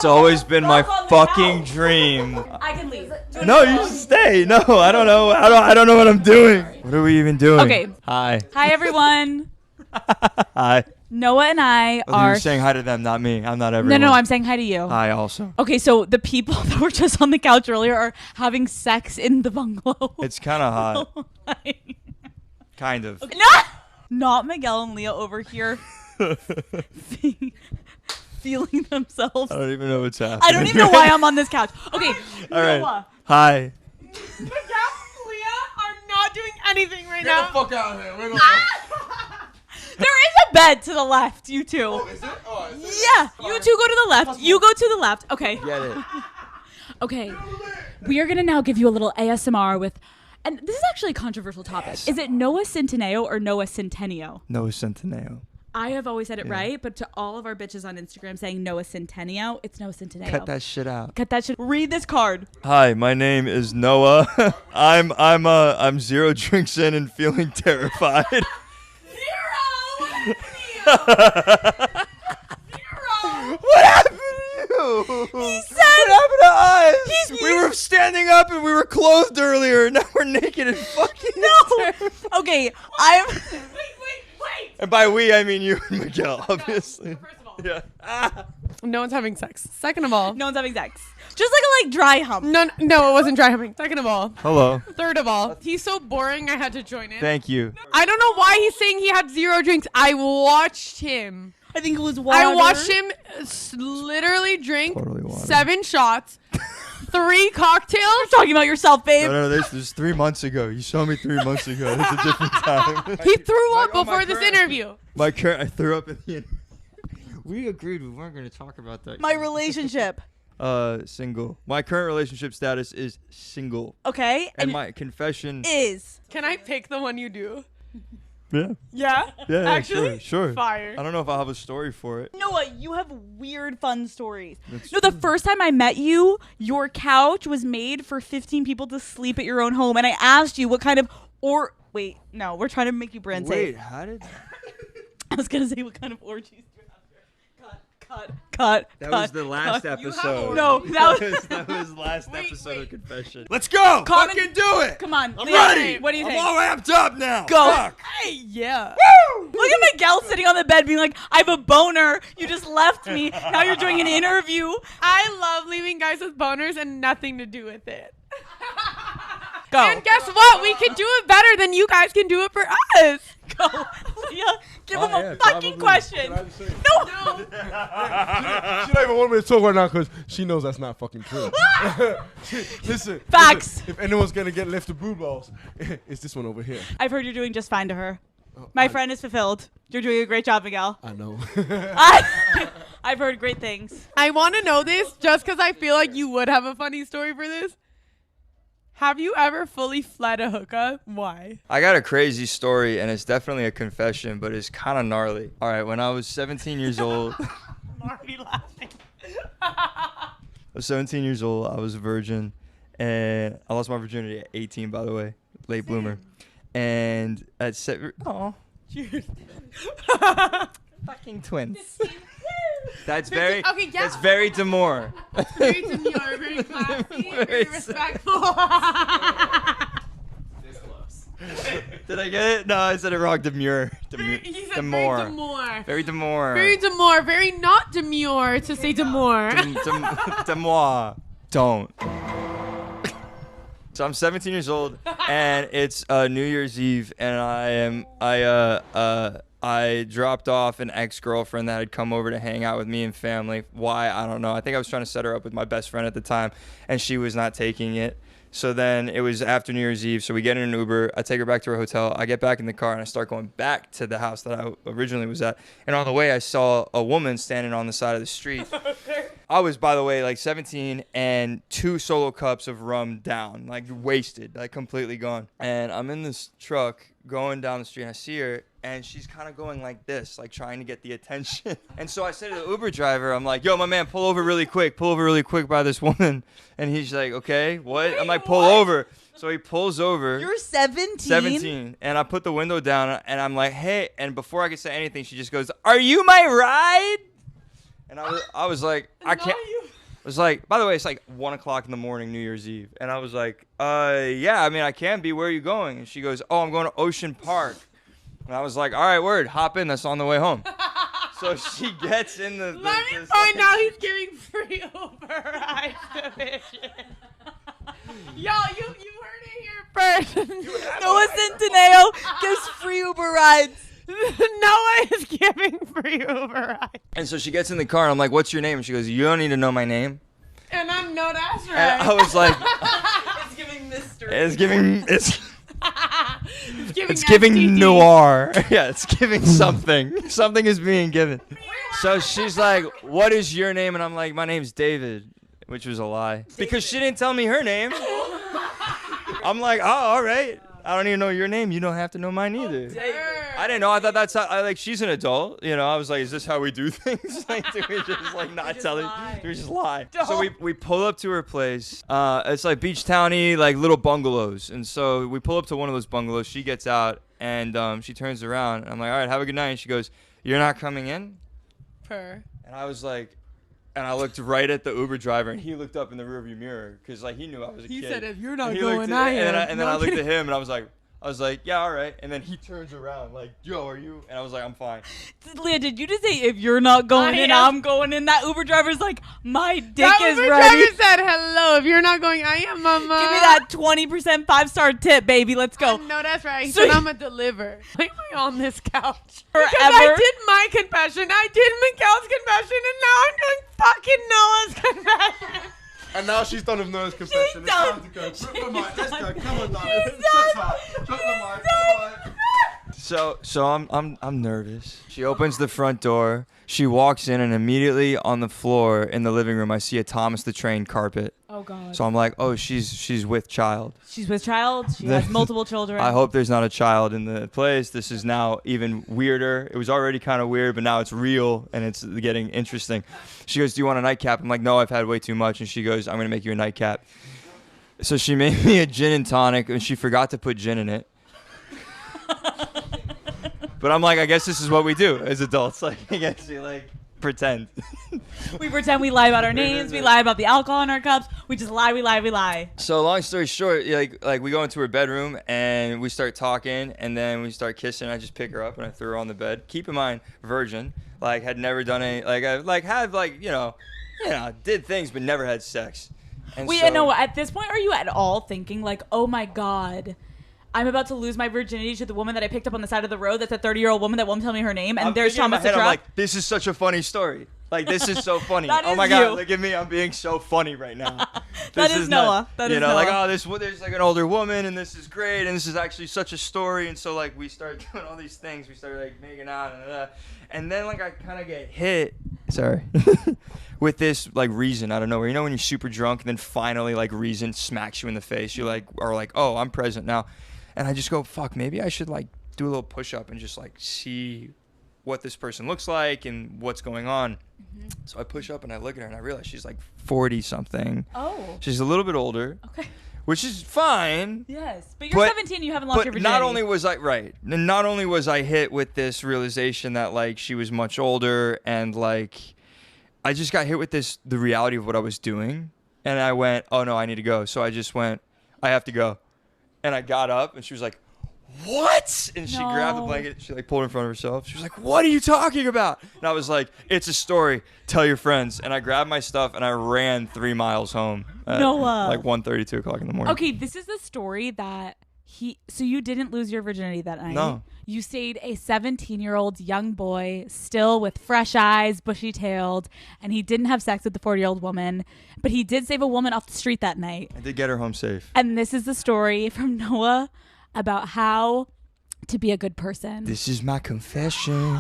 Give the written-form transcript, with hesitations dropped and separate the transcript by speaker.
Speaker 1: It's always been my fucking dream.
Speaker 2: I can leave.
Speaker 1: No, you should stay. No, I don't know. I don't know what I'm doing. What are we even doing?
Speaker 2: Okay.
Speaker 1: Hi.
Speaker 2: Hi, everyone.
Speaker 1: Hi.
Speaker 2: Noah and I are...
Speaker 1: You're saying hi to them, not me. I'm not everyone.
Speaker 2: No, I'm saying hi to you.
Speaker 1: Hi also.
Speaker 2: Okay, so the people that were just on the couch earlier are having sex in the bungalow.
Speaker 1: It's kind of hot. Kind of.
Speaker 2: Okay. Not Miguel and Leah over here feeling themselves.
Speaker 1: I don't even know what's happening.
Speaker 2: I don't even know why I'm on this couch. Okay,
Speaker 1: all right.
Speaker 2: Noah.
Speaker 1: Hi.
Speaker 3: Miguel and Leah are not doing anything right now.
Speaker 4: Get the fuck out of here. We're
Speaker 2: There is a bed to the left, you two.
Speaker 4: Oh, is it? Oh, is it?
Speaker 2: Yeah, you two go to the left. You go to the left. Okay.
Speaker 1: Get it.
Speaker 2: Okay. We are going to now give you a little ASMR with, and this is actually a controversial topic.
Speaker 1: Yes.
Speaker 2: Is it Noah Centineo or Noah Centeneo?
Speaker 1: Noah Centineo.
Speaker 2: I have always said it right, but to all of our bitches on Instagram saying Noah Centeneo, it's Noah Centineo.
Speaker 1: Cut that shit out.
Speaker 2: Cut that shit. Read this card.
Speaker 1: Hi, my name is Noah. I'm 0 drinks in and feeling terrified. What happened to you?
Speaker 2: He said.
Speaker 1: What happened to us? We were standing up and we were clothed earlier. Now we're naked and fucking.
Speaker 2: No. Okay, I'm.
Speaker 3: Wait.
Speaker 1: And by we, I mean you and Miguel, obviously.
Speaker 3: First of all,
Speaker 1: Yeah.
Speaker 3: no one's having sex. Second of all,
Speaker 2: No one's having sex. Just like a dry hump.
Speaker 3: no, it wasn't dry humping. Second of all,
Speaker 1: Hello.
Speaker 3: third of all, he's so boring. I had to join in.
Speaker 1: Thank you.
Speaker 3: I don't know why he's saying he had 0 drinks. I watched him.
Speaker 2: I think it was water.
Speaker 3: I watched him literally drink
Speaker 1: Totally water.
Speaker 3: 7 shots, 3 cocktails.
Speaker 2: You're talking about yourself, babe.
Speaker 1: No, this was 3 months ago. You saw me 3 months ago. It's a different time.
Speaker 3: He threw up
Speaker 4: on my
Speaker 3: before this
Speaker 4: current-
Speaker 3: interview.
Speaker 1: I threw up in the. We agreed we weren't going to talk about that.
Speaker 2: My relationship.
Speaker 1: Single. My current relationship status is single.
Speaker 2: Okay.
Speaker 1: And my confession.
Speaker 2: is.
Speaker 3: Can I pick the one you do?
Speaker 1: Yeah.
Speaker 3: Yeah?
Speaker 1: Yeah,
Speaker 3: Actually?
Speaker 1: sure.
Speaker 3: Fire.
Speaker 1: I don't know if I'll have a story for it.
Speaker 2: Noah, you have weird fun stories.
Speaker 1: That's
Speaker 2: No, the
Speaker 1: true.
Speaker 2: first time I met you, your couch was made for 15 people to sleep at your own home, and I asked you what kind of wait, no, we're trying to make you brand
Speaker 1: Wait,
Speaker 2: safe.
Speaker 1: how did?
Speaker 2: I was gonna say what kind of orgies you have here. Cut.
Speaker 1: That was the last
Speaker 3: You have
Speaker 1: episode.
Speaker 3: a-
Speaker 2: No, that was
Speaker 1: last
Speaker 3: Wait,
Speaker 1: episode of
Speaker 3: wait.
Speaker 1: confession. Let's go.
Speaker 2: Comment-
Speaker 1: Fucking do it.
Speaker 2: Come on,
Speaker 1: I'm
Speaker 2: Leah,
Speaker 1: ready.
Speaker 2: what do you
Speaker 1: I'm
Speaker 2: think?
Speaker 1: all ramped up now.
Speaker 2: Go.
Speaker 1: Fuck.
Speaker 3: Hey, yeah.
Speaker 2: Look at Miguel sitting on the bed being like, I have a boner. You just left me. Now you're doing an interview.
Speaker 3: I love leaving guys with boners and nothing to do with it.
Speaker 2: Go.
Speaker 3: And guess what? We can do it better than you guys can do it for us.
Speaker 2: Go. Leah, give him
Speaker 1: yeah,
Speaker 2: a fucking
Speaker 1: probably.
Speaker 2: question.
Speaker 4: Can I just say-
Speaker 2: No.
Speaker 4: She don't even want me to talk right now because she knows that's not fucking true. Listen.
Speaker 2: Facts.
Speaker 4: Listen, if anyone's going to get lifted boob balls, it's this one over here.
Speaker 2: I've heard you're doing just fine to her.
Speaker 4: Oh,
Speaker 2: My friend is fulfilled. You're doing a great job, Miguel.
Speaker 4: I know.
Speaker 2: I've heard great things.
Speaker 3: I want to know this just because I feel like you would have a funny story for this. Have you ever fully fled a hookup? Why?
Speaker 1: I got a crazy story, and it's definitely a confession, but it's kind of gnarly. All right, when I was 17 years old,
Speaker 3: I'm already laughing.
Speaker 1: I was 17 years old. I was a virgin, and I lost my virginity at 18, by the way, late bloomer. And at
Speaker 3: Cheers.
Speaker 1: fucking twins. That's very.
Speaker 3: Okay, yeah.
Speaker 1: That's very demure.
Speaker 3: Very demure, very classy, very
Speaker 1: Very
Speaker 3: respectful.
Speaker 1: Did I get it? No, I said it wrong. Demure.
Speaker 3: He said
Speaker 1: Demure.
Speaker 3: very demure.
Speaker 1: Very demure.
Speaker 3: Very demure. Very not demure to say demure.
Speaker 1: Demure. Don't. So I'm 17 years old, and it's New Year's Eve, and I dropped off an ex-girlfriend that had come over to hang out with me and family. Why? I don't know. I think I was trying to set her up with my best friend at the time, and she was not taking it. So then it was after New Year's Eve, so we get in an Uber. I take her back to her hotel. I get back in the car, and I start going back to the house that I originally was at. And on the way, I saw a woman standing on the side of the street. I was, by the way, like 17 and 2 solo cups of rum down, like wasted, like completely gone. And I'm in this truck going down the street, and I see her, and she's kind of going like this, like trying to get the attention. And so I said to the Uber driver, I'm like, yo, my man, pull over really quick by this woman. And he's like, okay, what? I'm like, pull over. So he pulls over.
Speaker 2: You're 17?
Speaker 1: 17. And I put the window down, and I'm like, hey. And before I could say anything, she just goes, are you my ride? And I was like, I can't. was like, by the way, it's like 1 o'clock in the morning, New Year's Eve. And I was like, yeah, I mean, I can be. Where are you going? And she goes, oh, I'm going to Ocean Park. And I was like, all right, word, hop in. That's on the way home. So she gets in the.
Speaker 3: Let me find out he's giving free Uber rides to Vision. Y'all, you heard it here first.
Speaker 2: Noah Centineo gives free Uber rides.
Speaker 3: Noah is giving free Uber rides.
Speaker 1: And so she gets in the car, and I'm like, what's your name? And she goes, you don't need to know my name.
Speaker 3: And I know that's right.
Speaker 1: And I was like,
Speaker 2: It's giving mystery.
Speaker 1: it's giving
Speaker 3: it's
Speaker 1: giving
Speaker 3: STD.
Speaker 1: noir. Yeah, it's giving something. Something is being given. So she's like, what is your name? And I'm like, my name's David, which was a lie. Because she didn't tell me her name. I'm like, oh, all right. I don't even know your name. You don't have to know mine either. I didn't know. I thought that's how, she's an adult. You know, I was like, is this how we do things? Like, do we just like not tell it? Do we just lie? So we pull up to her place. It's like beach towny, like little bungalows. And so we pull up to one of those bungalows. She gets out and she turns around. And I'm like, all right, have a good night. And she goes, you're not coming in?
Speaker 3: Per.
Speaker 1: And I was like, and I looked right at the Uber driver, and he looked up in the rearview mirror because like he knew I was a kid.
Speaker 3: He said, if you're not
Speaker 1: And he
Speaker 3: going,
Speaker 1: looked
Speaker 3: I
Speaker 1: at-
Speaker 3: am.
Speaker 1: And then I looked at him, and I was like, yeah, all right. And then he turns around, like, yo, are you? And I was like, I'm fine.
Speaker 2: Leah, did you just say if you're not going
Speaker 3: I
Speaker 2: in,
Speaker 3: am.
Speaker 2: I'm going in? That Uber driver's like, my dick
Speaker 3: That
Speaker 2: is
Speaker 3: Uber
Speaker 2: ready.
Speaker 3: driver said, hello, if you're not going, I am, mama.
Speaker 2: Give me that 20% 5-star tip, baby. Let's go.
Speaker 3: No, that's right. He
Speaker 2: So
Speaker 3: said,
Speaker 2: you-
Speaker 3: I'm going to deliver. Why am I on this couch?
Speaker 2: Forever.
Speaker 3: Because I did my confession. I did Mikkel's confession, and now I'm doing fucking Noah's confession.
Speaker 4: And now she's done with Noah's confession. It's
Speaker 2: done.
Speaker 4: time to go. Drop the mic. Let's
Speaker 2: done.
Speaker 4: go. Come on, darling.
Speaker 2: She's
Speaker 4: Drop the mic. Come on.
Speaker 1: So I'm nervous. She opens the front door. She walks in, and immediately on the floor in the living room, I see a Thomas the Train carpet.
Speaker 2: Oh, God.
Speaker 1: So I'm like, oh, she's with child.
Speaker 2: She's with child. She has multiple children.
Speaker 1: I hope there's not a child in the place. This is now even weirder. It was already kind of weird, but now it's real and it's getting interesting. She goes, do you want a nightcap? I'm like, no, I've had way too much. And she goes, I'm going to make you a nightcap. So she made me a gin and tonic, and she forgot to put gin in it. But I'm like, I guess this is what we do as adults. Like, I guess we like pretend.
Speaker 2: We pretend we lie about our names. We lie about the alcohol in our cups. We just lie, we lie, we lie.
Speaker 1: So long story short, like we go into her bedroom and we start talking, and then we start kissing. I just pick her up and I throw her on the bed. Keep in mind, virgin, like had never done any, like I like had like you know, did things but never had sex. And
Speaker 2: Wait,
Speaker 1: so,
Speaker 2: no, at this point, are you at all thinking like, oh my God, I'm about to lose my virginity to the woman that I picked up on the side of the road that's a 30-year-old woman that won't tell me her name, and
Speaker 1: I'm
Speaker 2: there's
Speaker 1: thinking in my
Speaker 2: Thomas the
Speaker 1: head, I'm
Speaker 2: Truck?
Speaker 1: like, this is such a funny story. Like, this is so funny.
Speaker 2: That
Speaker 1: Oh
Speaker 2: is
Speaker 1: my God,
Speaker 2: you.
Speaker 1: look at me. I'm being so funny right now.
Speaker 2: That
Speaker 1: This
Speaker 2: is
Speaker 1: not-
Speaker 2: Noah. That
Speaker 1: you
Speaker 2: is
Speaker 1: know, like,
Speaker 2: Noah.
Speaker 1: oh, there's like an older woman, and this is great, and this is actually such a story. And so, like, we start doing all these things. We start, like, making out, and then, like, I kind of get hit. Sorry. With this, like, reason out of nowhere. You know when you're super drunk, and then finally, like, reason smacks you in the face. You, like, are like, oh, I'm present now. And I just go, fuck, maybe I should, like, do a little push-up and just, like, see what this person looks like and what's going on.
Speaker 2: Mm-hmm.
Speaker 1: So I push up and I look at her and I realize she's like 40-something.
Speaker 2: Oh.
Speaker 1: She's a little bit older,
Speaker 2: Okay.
Speaker 1: which is fine.
Speaker 2: Yes. But you're 17, you haven't lost your
Speaker 1: But
Speaker 2: virginity.
Speaker 1: not only was I hit with this realization that, like, she was much older, and, like, I just got hit with the reality of what I was doing. And I went, oh, no, I need to go. So I just went, I have to go. And I got up and she was like, what? And she grabbed the
Speaker 2: No.
Speaker 1: blanket. She, like, pulled it in front of herself. She was like, what are you talking about? And I was like, it's a story. Tell your friends. And I grabbed my stuff and I ran 3 miles home at
Speaker 2: Noah.
Speaker 1: like 1:30, 2 o'clock in the morning.
Speaker 2: Okay, this is the story that so you didn't lose your virginity that night.
Speaker 1: No.
Speaker 2: You stayed a 17-year-old young boy, still with fresh eyes, bushy-tailed, and he didn't have sex with the 40-year-old woman, but he did save a woman off the street that night.
Speaker 1: I did get her home safe.
Speaker 2: And this is the story from Noah about how to be a good person.
Speaker 1: This is my confession.